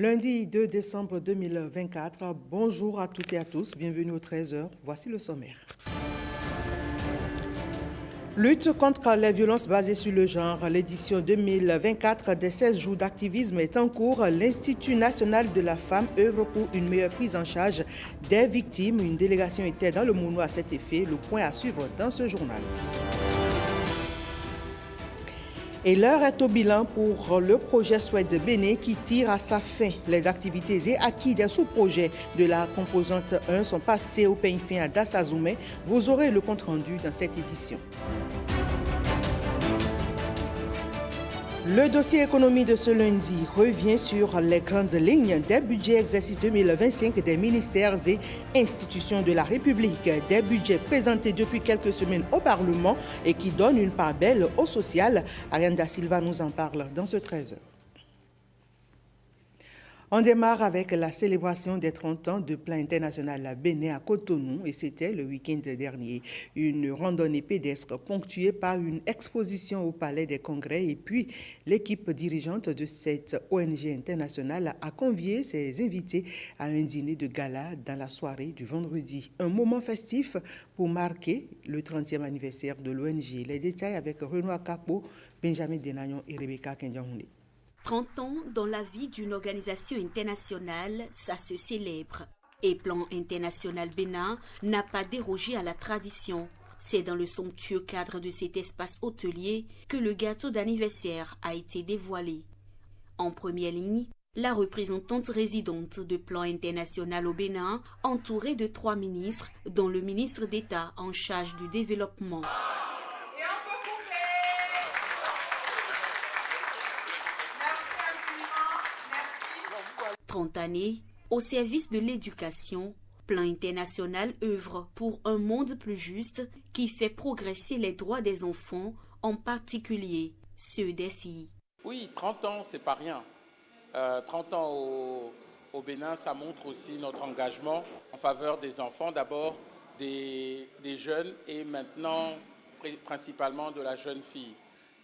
Lundi 2 décembre 2024, bonjour à toutes et à tous, bienvenue au 13h, voici le sommaire. Lutte contre les violences basées sur le genre, l'édition 2024 des 16 jours d'activisme est en cours. L'Institut national de la femme œuvre pour une meilleure prise en charge des victimes. Une délégation était dans le Mouno à cet effet, le point à suivre dans ce journal. Et l'heure est au bilan pour le projet Souhaite de Bénin qui tire à sa fin. Les activités et acquis des sous-projets de la composante 1 sont passés au peigne fin à Dassazoumé. Vous aurez le compte-rendu dans cette édition. Le dossier économie de ce lundi revient sur les grandes lignes des budgets exercice 2025 des ministères et institutions de la République. Des budgets présentés depuis quelques semaines au Parlement et qui donnent une part belle au social. Ariane Da Silva nous en parle dans ce 13h. On démarre avec la célébration des 30 ans de Plan international à Bénin à Cotonou et c'était le week-end dernier. Une randonnée pédestre ponctuée par une exposition au Palais des Congrès et puis l'équipe dirigeante de cette ONG internationale a convié ses invités à un dîner de gala dans la soirée du vendredi. Un moment festif pour marquer le 30e anniversaire de l'ONG. Les détails avec Renoir Capo, Benjamin Denayon et Rebecca Kendiahoune. 30 ans dans la vie d'une organisation internationale, ça se célèbre. Et Plan international Bénin n'a pas dérogé à la tradition. C'est dans le somptueux cadre de cet espace hôtelier que le gâteau d'anniversaire a été dévoilé. En première ligne, la représentante résidente de Plan international au Bénin, entourée de 3 ministres, dont le ministre d'État en charge du développement. 30 années, au service de l'éducation, Plan international œuvre pour un monde plus juste qui fait progresser les droits des enfants, en particulier ceux des filles. Oui, 30 ans, c'est pas rien. 30 ans au Bénin, ça montre aussi notre engagement en faveur des enfants, d'abord des jeunes et maintenant principalement de la jeune fille.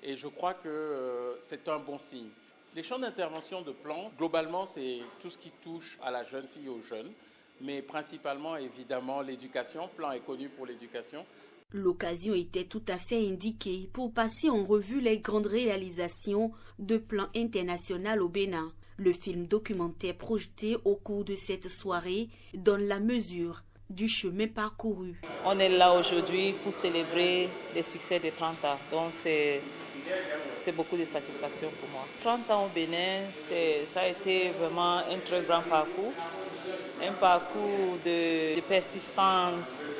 Et je crois que c'est un bon signe. Les champs d'intervention de Plan, globalement, c'est tout ce qui touche à la jeune fille et aux jeunes, mais principalement, évidemment, l'éducation. Plan est connu pour l'éducation. L'occasion était tout à fait indiquée pour passer en revue les grandes réalisations de Plan international au Bénin. Le film documentaire projeté au cours de cette soirée donne la mesure du chemin parcouru. On est là aujourd'hui pour célébrer les succès des 30 ans, donc c'est beaucoup de satisfaction pour moi. 30 ans au Bénin, ça a été vraiment un très grand parcours, un parcours de persistance,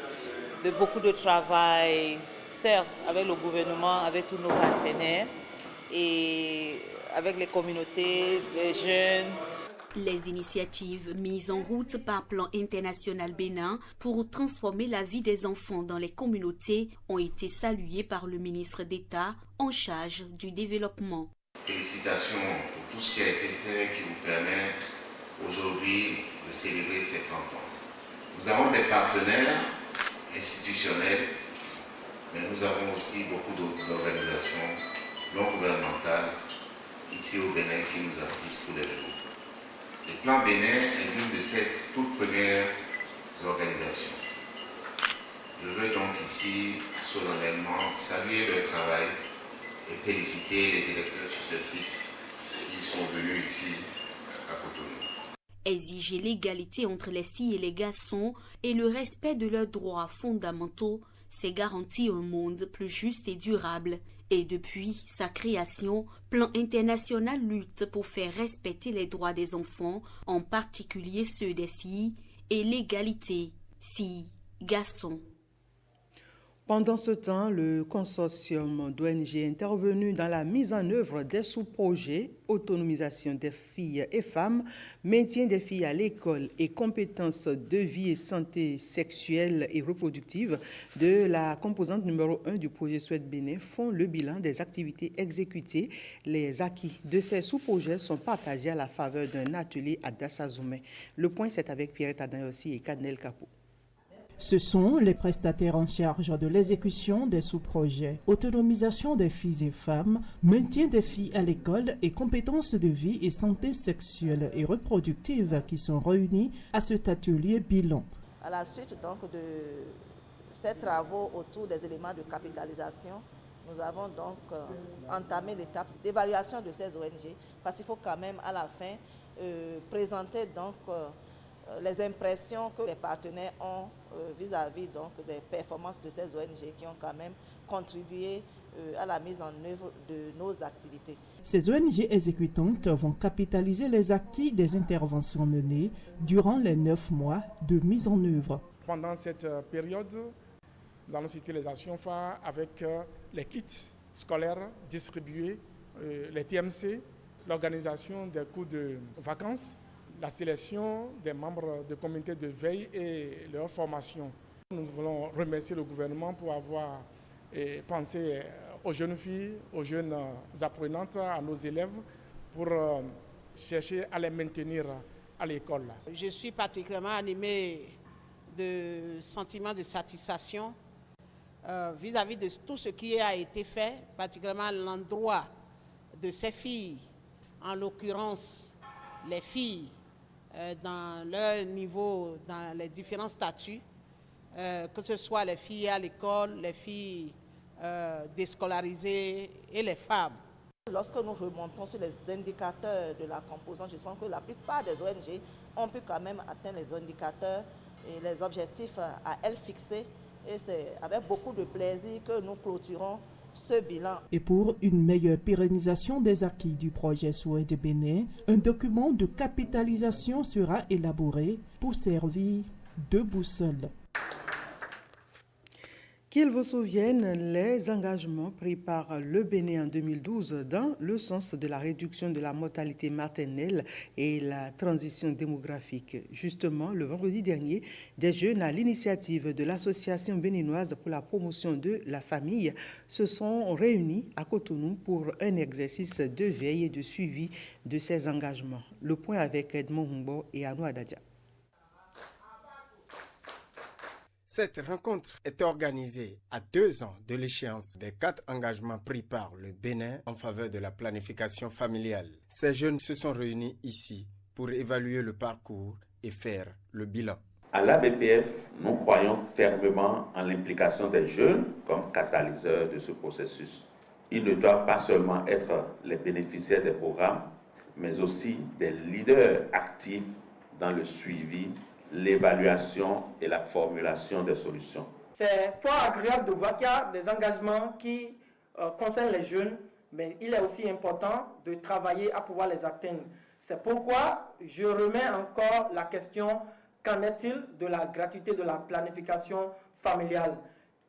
de beaucoup de travail, certes avec le gouvernement, avec tous nos partenaires et avec les communautés, les jeunes. Les initiatives mises en route par Plan international Bénin pour transformer la vie des enfants dans les communautés ont été saluées par le ministre d'État en charge du développement. Félicitations pour tout ce qui a été fait qui vous permet aujourd'hui de célébrer ces 30 ans. Nous avons des partenaires institutionnels, mais nous avons aussi beaucoup d'autres organisations non gouvernementales ici au Bénin qui nous assistent tous les jours. Le Plan Bénin est l'une de ces toutes premières organisations. Je veux donc ici solennellement saluer leur travail et féliciter les directeurs successifs qui sont venus ici à Cotonou. Exiger l'égalité entre les filles et les garçons et le respect de leurs droits fondamentaux, c'est garantir un monde plus juste et durable. Et depuis sa création, Plan international lutte pour faire respecter les droits des enfants, en particulier ceux des filles, et l'égalité filles-garçons. Pendant ce temps, le consortium d'ONG est intervenu dans la mise en œuvre des sous-projets autonomisation des filles et femmes, maintien des filles à l'école et compétences de vie et santé sexuelle et reproductive de la composante numéro 1 du projet Souhaite Bénin font le bilan des activités exécutées. Les acquis de ces sous-projets sont partagés à la faveur d'un atelier à Dassazoumé. Le point, c'est avec Pierrette Adayossi et Kadnel Capot. Ce sont les prestataires en charge de l'exécution des sous-projets, autonomisation des filles et femmes, maintien des filles à l'école et compétences de vie et santé sexuelle et reproductive qui sont réunis à cet atelier bilan. À la suite donc de ces travaux autour des éléments de capitalisation, nous avons donc entamé l'étape d'évaluation de ces ONG parce qu'il faut quand même à la fin présenter donc les impressions que les partenaires ont vis-à-vis donc des performances de ces ONG qui ont quand même contribué à la mise en œuvre de nos activités. Ces ONG exécutantes vont capitaliser les acquis des interventions menées durant les 9 mois de mise en œuvre. Pendant cette période, nous allons citer les actions phares avec les kits scolaires distribués, les TMC, l'organisation des cours de vacances, la sélection des membres du comité de veille et leur formation. Nous voulons remercier le gouvernement pour avoir pensé aux jeunes filles, aux jeunes apprenantes, à nos élèves, pour chercher à les maintenir à l'école. Je suis particulièrement animée de sentiments de satisfaction vis-à-vis de tout ce qui a été fait, particulièrement à l'endroit de ces filles, en l'occurrence les filles dans leur niveau, dans les différents statuts, que ce soit les filles à l'école, les filles déscolarisées et les femmes. Lorsque nous remontons sur les indicateurs de la composante, je pense que la plupart des ONG ont pu quand même atteindre les indicateurs et les objectifs à elles fixés. Et c'est avec beaucoup de plaisir que nous clôturons ce bilan. Et pour une meilleure pérennisation des acquis du projet Souhait de Bénin, un document de capitalisation sera élaboré pour servir de boussole. Qu'ils vous souviennent, les engagements pris par le Bénin en 2012 dans le sens de la réduction de la mortalité maternelle et la transition démographique. Justement, le vendredi dernier, des jeunes à l'initiative de l'Association béninoise pour la promotion de la famille se sont réunis à Cotonou pour un exercice de veille et de suivi de ces engagements. Le point avec Edmond Humbo et Anou Adadja. Cette rencontre est organisée à 2 ans de l'échéance des 4 engagements pris par le Bénin en faveur de la planification familiale. Ces jeunes se sont réunis ici pour évaluer le parcours et faire le bilan. À l'ABPF, nous croyons fermement en l'implication des jeunes comme catalyseurs de ce processus. Ils ne doivent pas seulement être les bénéficiaires des programmes, mais aussi des leaders actifs dans le suivi, l'évaluation et la formulation des solutions. C'est fort agréable de voir qu'il y a des engagements qui concernent les jeunes, mais il est aussi important de travailler à pouvoir les atteindre. C'est pourquoi je remets encore la question, qu'en est-il de la gratuité de la planification familiale?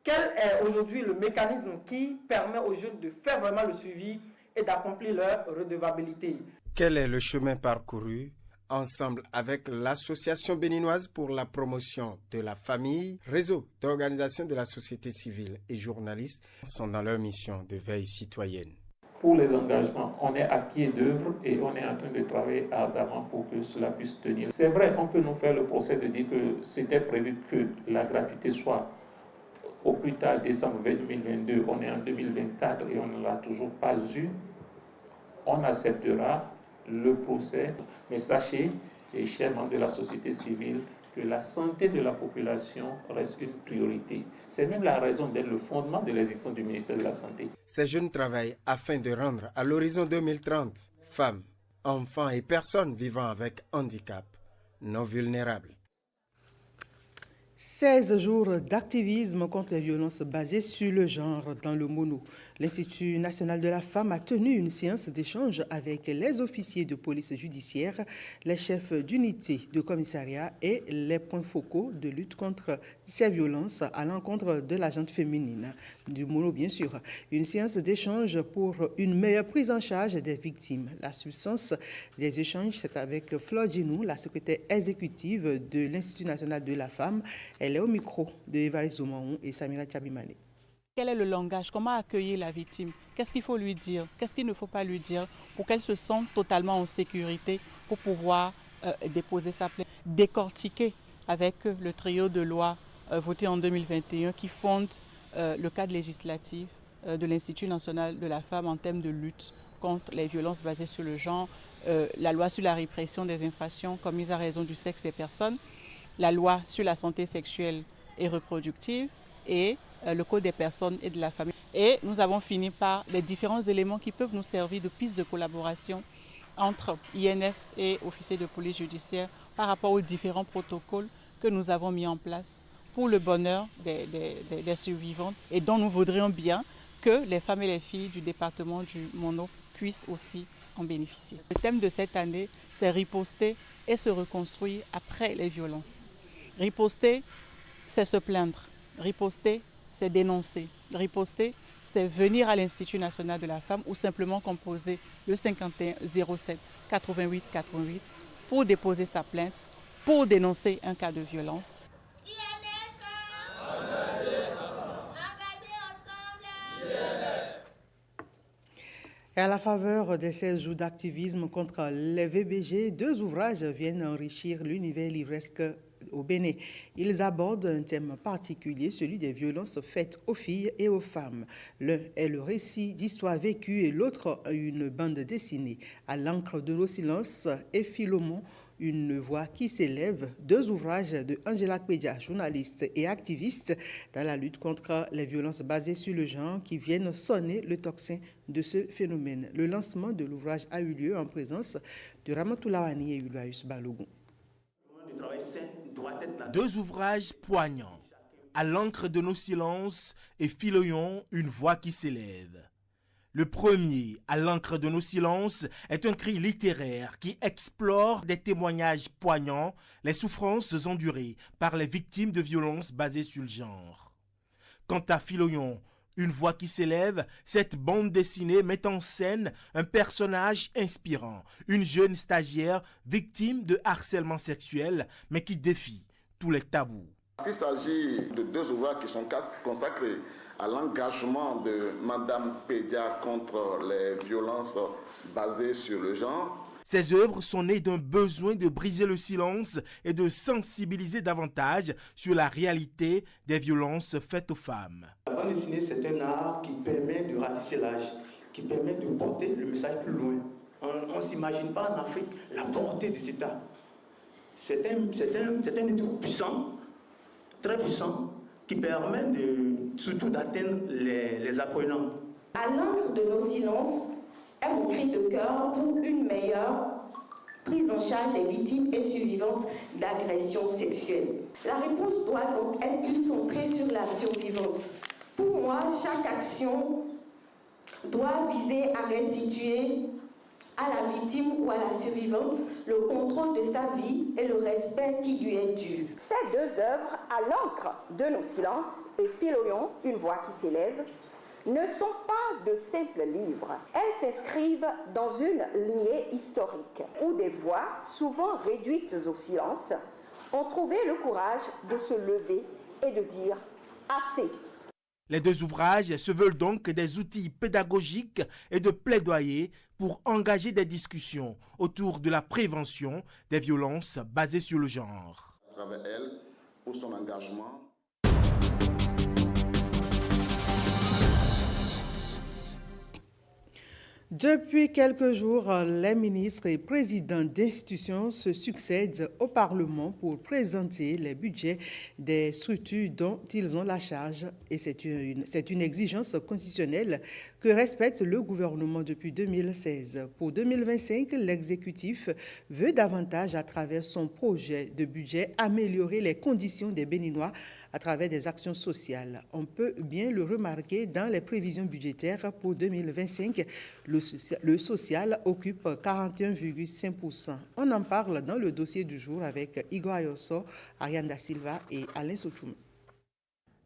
Quel est aujourd'hui le mécanisme qui permet aux jeunes de faire vraiment le suivi et d'accomplir leur redevabilité? Quel est le chemin parcouru? Ensemble avec l'Association béninoise pour la promotion de la famille, réseau d'organisations de la société civile et journalistes sont dans leur mission de veille citoyenne. Pour les engagements, on est à pied d'œuvre et on est en train de travailler ardemment pour que cela puisse tenir. C'est vrai, on peut nous faire le procès de dire que c'était prévu que la gratuité soit au plus tard décembre 2022. On est en 2024 et on ne l'a toujours pas eu. On acceptera le procès, mais sachez, et chers membres de la société civile, que la santé de la population reste une priorité. C'est même la raison d'être le fondement de l'existence du ministère de la Santé. Ces jeunes travaillent afin de rendre à l'horizon 2030 femmes, enfants et personnes vivant avec handicap non vulnérables. 16 jours d'activisme contre les violences basées sur le genre dans le Mono. L'Institut national de la femme a tenu une séance d'échange avec les officiers de police judiciaire, les chefs d'unité de commissariat et les points focaux de lutte contre ces violences à l'encontre de la gente féminine du Mono, bien sûr. Une séance d'échange pour une meilleure prise en charge des victimes. La substance des échanges, c'est avec Flore Djinou, la secrétaire exécutive de l'Institut national de la femme. Elle est au micro de Évariste Zoumaon et Samira Tchabimane. Quel est le langage? Comment accueillir la victime? Qu'est-ce qu'il faut lui dire? Qu'est-ce qu'il ne faut pas lui dire pour qu'elle se sente totalement en sécurité pour pouvoir déposer sa plainte? Décortiquer avec le trio de lois votée en 2021 qui fonde le cadre législatif de l'Institut national de la femme en termes de lutte contre les violences basées sur le genre, la loi sur la répression des infractions commises à raison du sexe des personnes, la loi sur la santé sexuelle et reproductive et le code des personnes et de la famille. Et nous avons fini par les différents éléments qui peuvent nous servir de piste de collaboration entre INF et officiers de police judiciaire par rapport aux différents protocoles que nous avons mis en place pour le bonheur des survivantes et dont nous voudrions bien que les femmes et les filles du département du Mono puissent aussi en bénéficier. Le thème de cette année, c'est riposter et se reconstruire après les violences. Riposter, c'est se plaindre. Riposter, c'est dénoncer. Riposter, c'est venir à l'Institut national de la femme ou simplement composer le 51 07 88 88 pour déposer sa plainte, pour dénoncer un cas de violence. Et à la faveur de 16 jours d'activisme contre les VBG, 2 ouvrages viennent enrichir l'univers livresque au Bénin. Ils abordent un thème particulier, celui des violences faites aux filles et aux femmes. L'un est le récit d'histoires vécues et l'autre une bande dessinée. À l'encre de nos silences et Philomon, une voix qui s'élève, 2 ouvrages de Angela Kpedia, journaliste et activiste dans la lutte contre les violences basées sur le genre qui viennent sonner le tocsin de ce phénomène. Le lancement de l'ouvrage a eu lieu en présence de Ramatou Lawani et Uluaïus Balogun. 2 ouvrages poignants, à l'encre de nos silences et Philoyon, une voix qui s'élève. Le premier, à l'encre de nos silences, est un cri littéraire qui explore des témoignages poignants, les souffrances endurées par les victimes de violences basées sur le genre. Quant à Philoyon, une voix qui s'élève, cette bande dessinée met en scène un personnage inspirant, une jeune stagiaire victime de harcèlement sexuel, mais qui défie tous les tabous. Il s'agit de 2 ouvrages qui sont consacrés à l'engagement de Madame Kpedia contre les violences basées sur le genre. Ces œuvres sont nées d'un besoin de briser le silence et de sensibiliser davantage sur la réalité des violences faites aux femmes. La bande dessinée, c'est un art qui permet de ratisser l'âge, qui permet de porter le message plus loin. On ne s'imagine pas en Afrique la portée de cet art. C'est un étau puissant, très puissant, qui permet surtout d'atteindre les apprenants. À l'encre de nos silences, est mon cri de cœur pour une meilleure prise en charge des victimes et survivantes d'agressions sexuelles. La réponse doit donc être plus centrée sur la survivante. Pour moi, chaque action doit viser à restituer à la victime ou à la survivante le contrôle de sa vie et le respect qui lui est dû. Ces 2 œuvres, à l'encre de nos silences et Philoyon, une voix qui s'élève, ne sont pas de simples livres. Elles s'inscrivent dans une lignée historique où des voix, souvent réduites au silence, ont trouvé le courage de se lever et de dire « assez ». Les 2 ouvrages se veulent donc des outils pédagogiques et de plaidoyer pour engager des discussions autour de la prévention des violences basées sur le genre. À travers elle, pour son engagement. Depuis quelques jours, les ministres et présidents d'institutions se succèdent au Parlement pour présenter les budgets des structures dont ils ont la charge. Et c'est une exigence constitutionnelle que respecte le gouvernement depuis 2016. Pour 2025, l'exécutif veut davantage, à travers son projet de budget, améliorer les conditions des Béninois à travers des actions sociales. On peut bien le remarquer dans les prévisions budgétaires pour 2025. Le social occupe 41,5%. On en parle dans le dossier du jour avec Igor Ayosso, Ariane Da Silva et Alain Sotoum.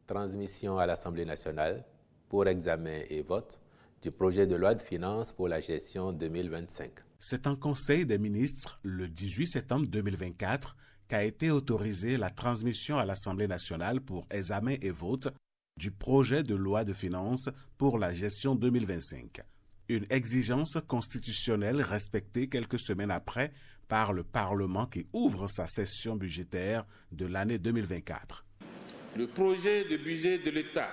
Transmission à l'Assemblée nationale pour examen et vote du projet de loi de finances pour la gestion 2025. C'est en Conseil des ministres le 18 septembre 2024 qu'a été autorisée la transmission à l'Assemblée nationale pour examen et vote du projet de loi de finances pour la gestion 2025. Une exigence constitutionnelle respectée quelques semaines après par le Parlement qui ouvre sa session budgétaire de l'année 2024. Le projet de budget de l'État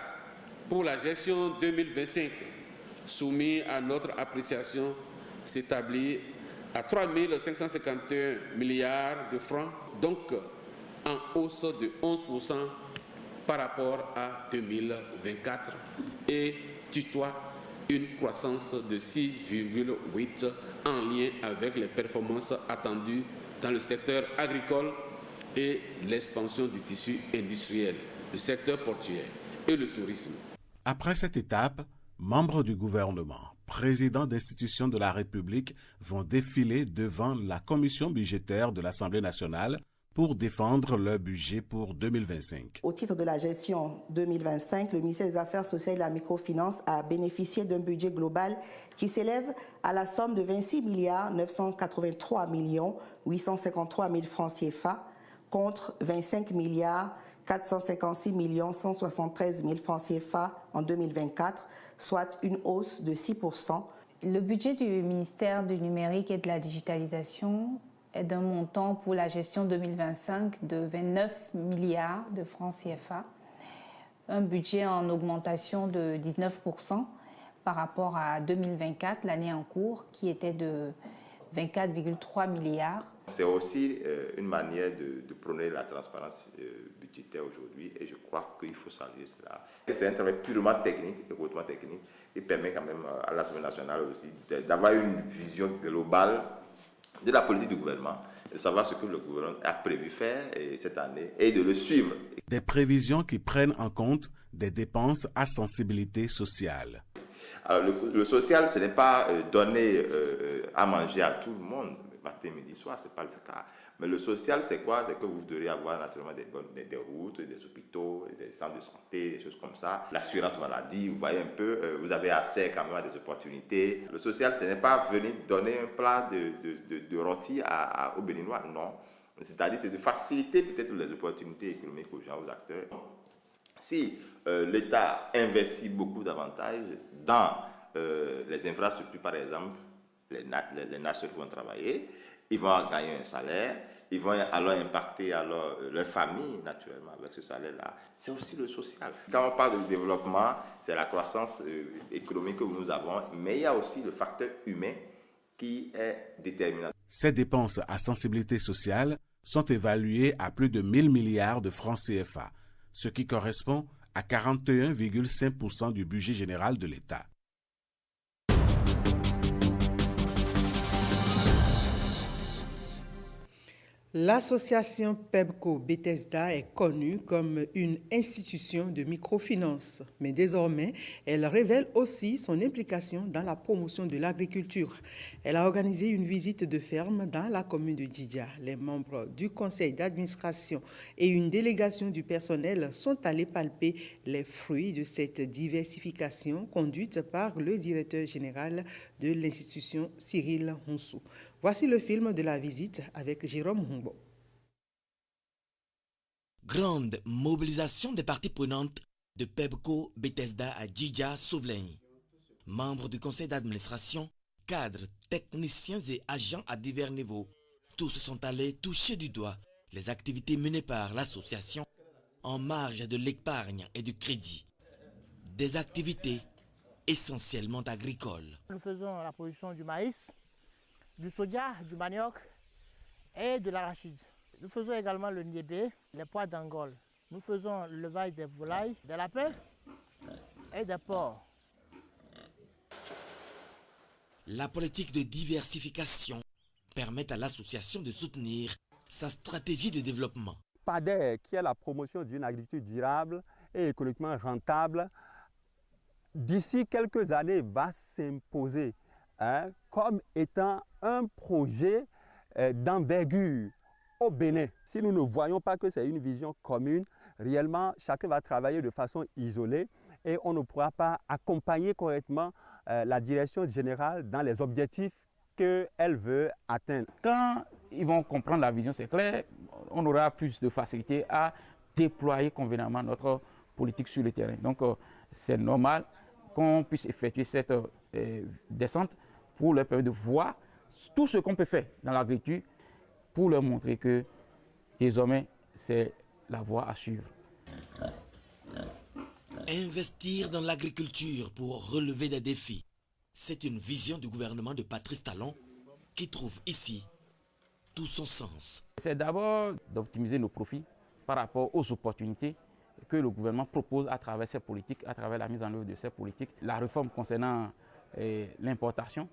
pour la gestion 2025 soumis à notre appréciation s'établit à 3 551 milliards de francs, donc en hausse de 11% par rapport à 2024 et tutoie une croissance de 6,8% en lien avec les performances attendues dans le secteur agricole et l'expansion du tissu industriel, le secteur portuaire et le tourisme. Après cette étape, membres du gouvernement, présidents d'institutions de la République vont défiler devant la commission budgétaire de l'Assemblée nationale pour défendre leur budget pour 2025. Au titre de la gestion 2025, le ministère des Affaires sociales et de la microfinance a bénéficié d'un budget global qui s'élève à la somme de 26 983 853 000 francs CFA contre 25 456 173 000 francs CFA en 2024, soit une hausse de 6%. Le budget du ministère du numérique et de la digitalisation est d'un montant pour la gestion 2025 de 29 milliards de francs CFA, un budget en augmentation de 19% par rapport à 2024, l'année en cours, qui était de 24,3 milliards. C'est aussi une manière de prôner la transparence budgétaire aujourd'hui et je crois qu'il faut saluer cela. C'est un travail purement technique et hautement technique. Il permet quand même à l'Assemblée nationale aussi d'avoir une vision globale de la politique du gouvernement, de savoir ce que le gouvernement a prévu faire cette année et de le suivre. Des prévisions qui prennent en compte des dépenses à sensibilité sociale. Alors le social, ce n'est pas donner à manger à tout le monde, matin, midi, soir, ce n'est pas le cas. Mais le social, c'est quoi? C'est que vous devez avoir naturellement des routes, des hôpitaux, des centres de santé, des choses comme ça. L'assurance maladie, vous voyez un peu, vous avez accès quand même à des opportunités. Le social, ce n'est pas venir donner un plat de rôti aux Béninois, non. C'est-à-dire, c'est de faciliter peut-être les opportunités économiques aux gens, aux acteurs. Si l'État investit beaucoup davantage dans les infrastructures, par exemple, les nations vont travailler, ils vont gagner un salaire, ils vont alors impacter leur famille naturellement avec ce salaire-là. C'est aussi le social. Quand on parle de développement, c'est la croissance économique que nous avons, mais il y a aussi le facteur humain qui est déterminant. Ces dépenses à sensibilité sociale sont évaluées à plus de 1 000 milliards de francs CFA, ce qui correspond à 41,5% du budget général de l'État. L'association PEBCO Bethesda est connue comme une institution de microfinance, mais désormais, elle révèle aussi son implication dans la promotion de l'agriculture. Elle a organisé une visite de ferme dans la commune de Djidja. Les membres du conseil d'administration et une délégation du personnel sont allés palper les fruits de cette diversification conduite par le directeur général de l'institution, Cyril Honsou. Voici le film de la visite avec Jérôme Humbo. Grande mobilisation des parties prenantes de PEBCO Bethesda à Djidja Souvelaigny. Membres du conseil d'administration, cadres, techniciens et agents à divers niveaux, tous sont allés toucher du doigt les activités menées par l'association en marge de l'épargne et du crédit. Des activités essentiellement agricoles. Nous faisons la production du maïs, du soja, du manioc et de l'arachide. Nous faisons également le niébé, les pois d'Angole. Nous faisons l'élevage des volailles, des lapins et des porcs. La politique de diversification permet à l'association de soutenir sa stratégie de développement. PADER, qui est la promotion d'une agriculture durable et économiquement rentable, d'ici quelques années va s'imposer comme étant un projet d'envergure au Bénin. Si nous ne voyons pas que c'est une vision commune, réellement, chacun va travailler de façon isolée et on ne pourra pas accompagner correctement la direction générale dans les objectifs qu'elle veut atteindre. Quand ils vont comprendre la vision, c'est clair, on aura plus de facilité à déployer convenablement notre politique sur le terrain. Donc, c'est normal qu'on puisse effectuer cette descente pour leur permettre de voir tout ce qu'on peut faire dans l'agriculture pour leur montrer que désormais c'est la voie à suivre. Investir dans l'agriculture pour relever des défis, c'est une vision du gouvernement de Patrice Talon qui trouve ici tout son sens. C'est d'abord d'optimiser nos profits par rapport aux opportunités que le gouvernement propose à travers ses politiques, à travers la mise en œuvre de ces politiques. La réforme concernant l'importation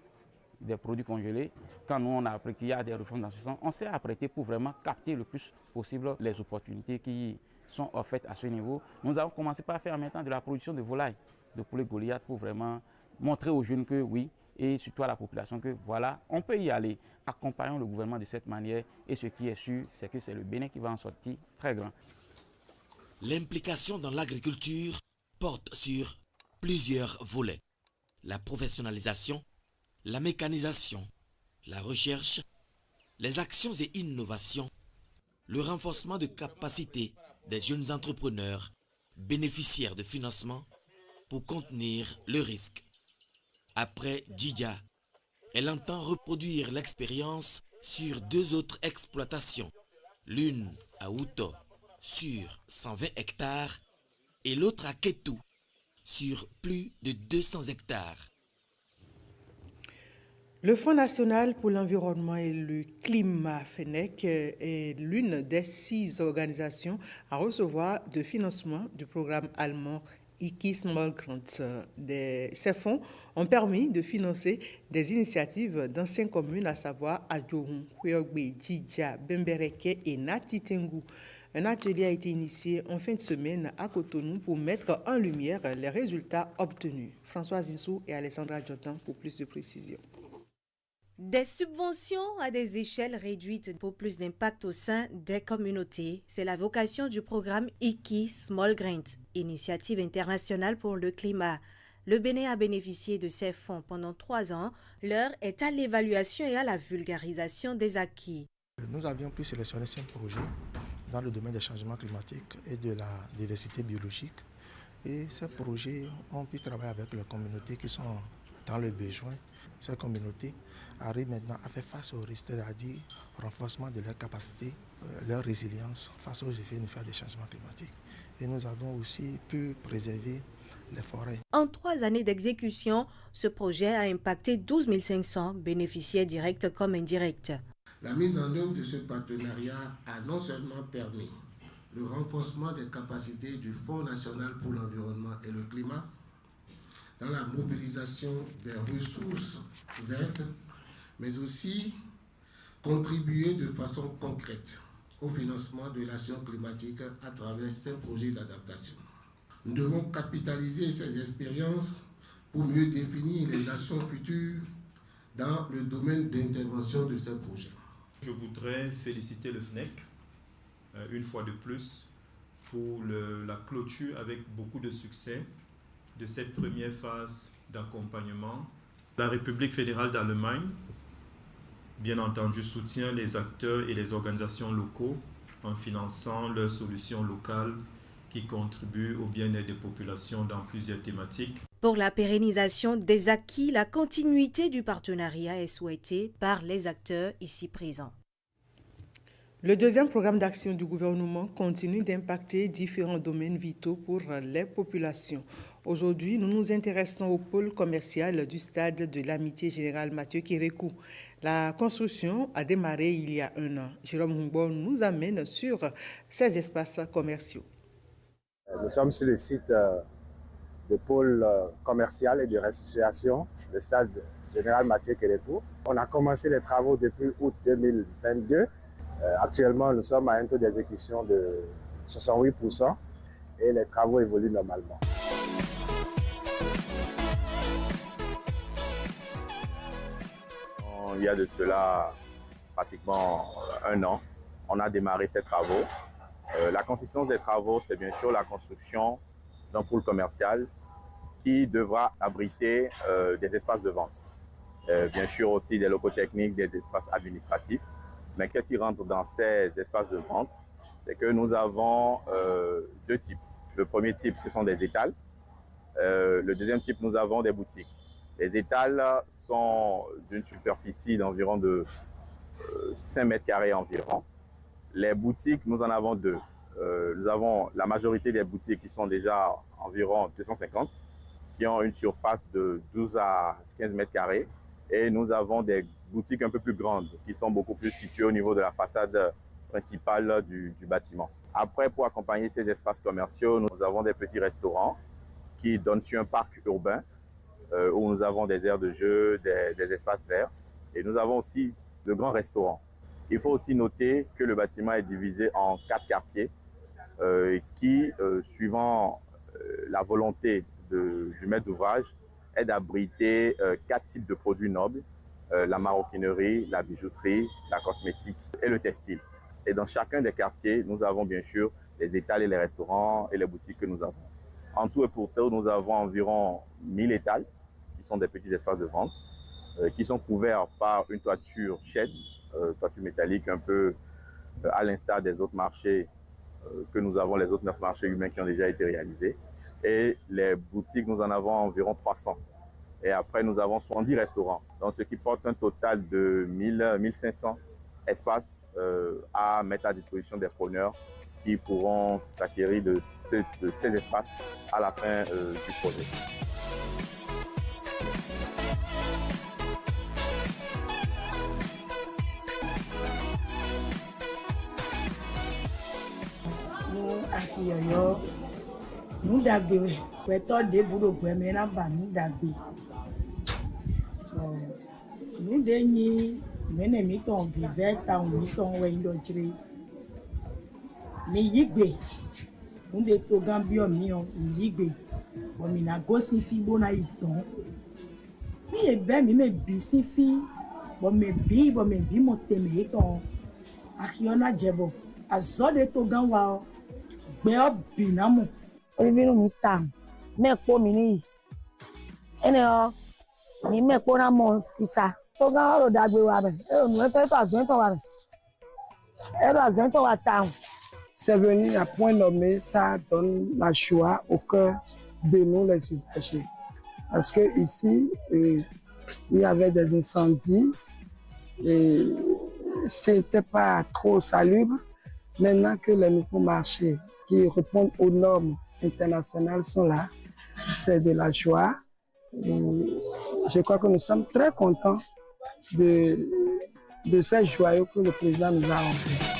des produits congelés, quand nous on a appris qu'il y a des réformes dans ce sens, on s'est apprêté pour vraiment capter le plus possible les opportunités qui sont offertes à ce niveau. Nous avons commencé par faire en même temps de la production de volailles, de poulet Goliath, pour vraiment montrer aux jeunes que oui, et surtout à la population que voilà, on peut y aller. Accompagnons le gouvernement de cette manière et ce qui est sûr, c'est que c'est le Bénin qui va en sortir très grand. L'implication dans l'agriculture porte sur plusieurs volets. La professionnalisation, la mécanisation, la recherche, les actions et innovations, le renforcement de capacités des jeunes entrepreneurs bénéficiaires de financement pour contenir le risque. Après Djidja, elle entend reproduire l'expérience sur 2 autres exploitations, l'une à Outo sur 120 hectares et l'autre à Kétou sur plus de 200 hectares. Le Fonds national pour l'environnement et le climat, FENEC, est l'une des 6 organisations à recevoir de financement du programme allemand IKI Small Grants. Ces fonds ont permis de financer des initiatives dans 5 communes, à savoir Adjohun, Kouyogbe, Djidja, Bembereke et Natitengu. Un atelier a été initié en fin de semaine à Cotonou pour mettre en lumière les résultats obtenus. Françoise Insou et Alessandra Jordan pour plus de précisions. Des subventions à des échelles réduites pour plus d'impact au sein des communautés, c'est la vocation du programme IKI Small Grants, Initiative internationale pour le climat. Le Bénin a bénéficié de ces fonds pendant 3 ans. L'heure est à l'évaluation et à la vulgarisation des acquis. Nous avions pu sélectionner 5 projets dans le domaine des changements climatiques et de la diversité biologique. Et ces projets ont pu travailler avec les communautés qui sont dans le besoin. Ces communautés arrivent maintenant à faire face aux risques, c'est-à-dire au renforcement de leur capacité, leur résilience face aux effets néfastes des changements climatiques. Et nous avons aussi pu préserver les forêts. En 3 années d'exécution, ce projet a impacté 12 500 bénéficiaires directs comme indirects. La mise en œuvre de ce partenariat a non seulement permis le renforcement des capacités du Fonds national pour l'environnement et le climat, dans la mobilisation des ressources vertes, mais aussi contribuer de façon concrète au financement de l'action climatique à travers ces projets d'adaptation. Nous devons capitaliser ces expériences pour mieux définir les actions futures dans le domaine d'intervention de ces projets. Je voudrais féliciter le FNEC une fois de plus pour la clôture avec beaucoup de succès de cette première phase d'accompagnement. La République fédérale d'Allemagne, bien entendu, soutient les acteurs et les organisations locaux en finançant leurs solutions locales qui contribuent au bien-être des populations dans plusieurs thématiques. Pour la pérennisation des acquis, la continuité du partenariat est souhaitée par les acteurs ici présents. Le deuxième programme d'action du gouvernement continue d'impacter différents domaines vitaux pour les populations. Aujourd'hui, nous nous intéressons au pôle commercial du stade de l'Amitié Générale Mathieu Kérékou. La construction a démarré il y a 1 an. Jérôme Humbo nous amène sur ces espaces commerciaux. Nous sommes sur le site de pôle commercial et de restitution, le stade général Mathieu Kérékou. On a commencé les travaux depuis août 2022. Actuellement, nous sommes à un taux d'exécution de 68% et les travaux évoluent normalement. Il y a de cela pratiquement 1 an, on a démarré ces travaux. La consistance des travaux, c'est bien sûr la construction d'un pôle commercial qui devra abriter des espaces de vente. Bien sûr aussi des locaux techniques, des espaces administratifs. Mais qu'est-ce qui rentre dans ces espaces de vente? C'est que nous avons 2 types. Le premier type, ce sont des étals. Le deuxième type, nous avons des boutiques. Les étals sont d'une superficie d'environ de 5 mètres carrés environ. Les boutiques, nous en avons 2. nous avons la majorité des boutiques qui sont déjà environ 250, qui ont une surface de 12 à 15 mètres carrés. Et nous avons des boutiques un peu plus grandes qui sont beaucoup plus situées au niveau de la façade principale du bâtiment. Après, pour accompagner ces espaces commerciaux, nous avons des petits restaurants qui donnent sur un parc urbain où nous avons des aires de jeu, des espaces verts. Et nous avons aussi de grands restaurants. Il faut aussi noter que le bâtiment est divisé en 4 quartiers qui, suivant la volonté du maître d'ouvrage, est d'abriter 4 types de produits nobles, la maroquinerie, la bijouterie, la cosmétique et le textile. Et dans chacun des quartiers, nous avons bien sûr les étals et les restaurants et les boutiques que nous avons. En tout et pour tout, nous avons environ 1000 étals, qui sont des petits espaces de vente, qui sont couverts par une toiture shed, toiture métallique un peu à l'instar des autres marchés que nous avons, les autres 9 marchés humains qui ont déjà été réalisés. Et les boutiques, nous en avons environ 300. Et après, nous avons 70 restaurants, donc ce qui porte un total de 1500 espaces à mettre à disposition des preneurs qui pourront s'acquérir de ces espaces à la fin du projet. Nous d'agbe, peut-être des boulots pour mener la banque nous d'agbe. Nous derniers, nous mettons vivre dans nous mettons wendojri. Mais yigbe, nous de to gambio mion yigbe. Bon mina gosi fi bona iton. Mi e ben mi me bisi fi, bon me bi mo teme iton. Akiona jebo, azode to ganwa. Beo binamo. Olivier Mitam, me ko mini. Ene o ni me ko na mo sisa. To gan ro dagbe wa be. E nu e fe to azento wa be. E ro azento wa town. C'est venu à point nommé, ça donne la joie au cœur de nous les usagers. Parce que ici, il y avait des incendies et c'était pas trop salubre. Maintenant que les nouveaux marchés qui répondent aux normes internationales sont là, c'est de la joie. Et je crois que nous sommes très contents de ces joyaux que le président nous a offert.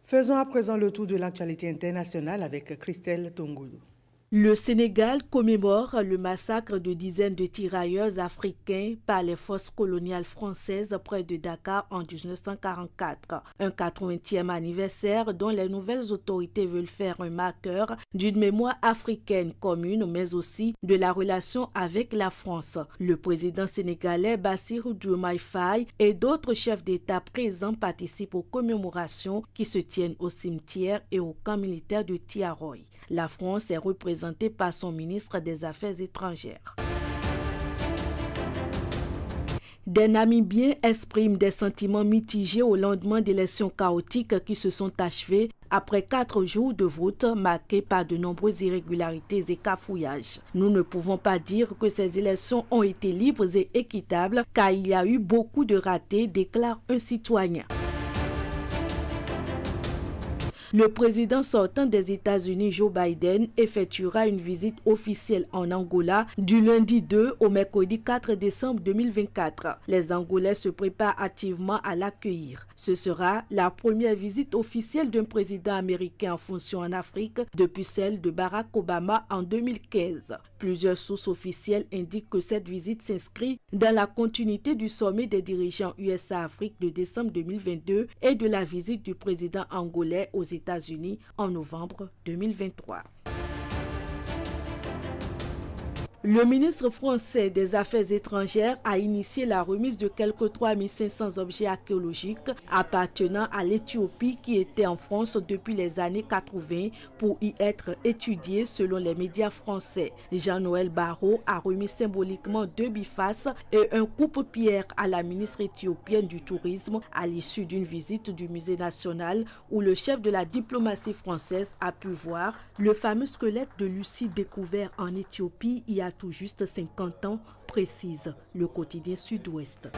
Faisons à présent le tour de l'actualité internationale avec Christelle Tongoulou. Le Sénégal commémore le massacre de dizaines de tirailleurs africains par les forces coloniales françaises près de Dakar en 1944. Un 80e anniversaire dont les nouvelles autorités veulent faire un marqueur d'une mémoire africaine commune, mais aussi de la relation avec la France. Le président sénégalais Bassirou Diomaye Faye et d'autres chefs d'État présents participent aux commémorations qui se tiennent au cimetière et au camp militaire de Tiaroy. La France est représentée par son ministre des Affaires étrangères. Des Namibiens expriment des sentiments mitigés au lendemain d'élections chaotiques qui se sont achevées après 4 jours de vote marqués par de nombreuses irrégularités et cafouillages. Nous ne pouvons pas dire que ces élections ont été libres et équitables car il y a eu beaucoup de ratés, déclare un citoyen. Le président sortant des États-Unis, Joe Biden, effectuera une visite officielle en Angola du lundi 2 au mercredi 4 décembre 2024. Les Angolais se préparent activement à l'accueillir. Ce sera la première visite officielle d'un président américain en fonction en Afrique depuis celle de Barack Obama en 2015. Plusieurs sources officielles indiquent que cette visite s'inscrit dans la continuité du sommet des dirigeants USA-Afrique de décembre 2022 et de la visite du président angolais aux États-Unis en novembre 2023. Le ministre français des Affaires étrangères a initié la remise de quelques 3500 objets archéologiques appartenant à l'Éthiopie qui étaient en France depuis les années 80 pour y être étudiés selon les médias français. Jean-Noël Barrot a remis symboliquement 2 bifaces et un coupe-pierre à la ministre éthiopienne du Tourisme à l'issue d'une visite du musée national où le chef de la diplomatie française a pu voir le fameux squelette de Lucie découvert en Éthiopie il y a tout juste 50 ans, précise le quotidien Sud-Ouest.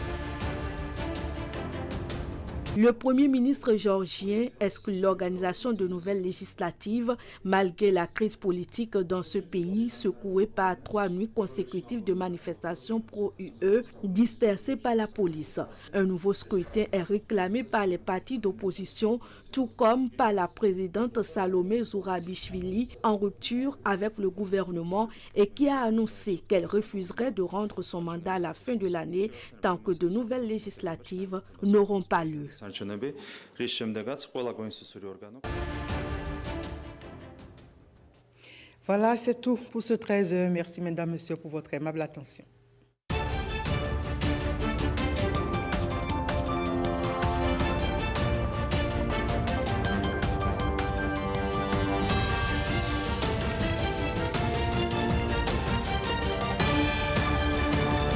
Le Premier ministre géorgien exclut l'organisation de nouvelles législatives malgré la crise politique dans ce pays secoué par 3 nuits consécutives de manifestations pro-UE dispersées par la police. Un nouveau scrutin est réclamé par les partis d'opposition, tout comme par la présidente Salomé Zourabichvili en rupture avec le gouvernement et qui a annoncé qu'elle refuserait de rendre son mandat à la fin de l'année tant que de nouvelles législatives n'auront pas lieu. Voilà, c'est tout pour ce 13h. Merci, mesdames, messieurs, pour votre aimable attention.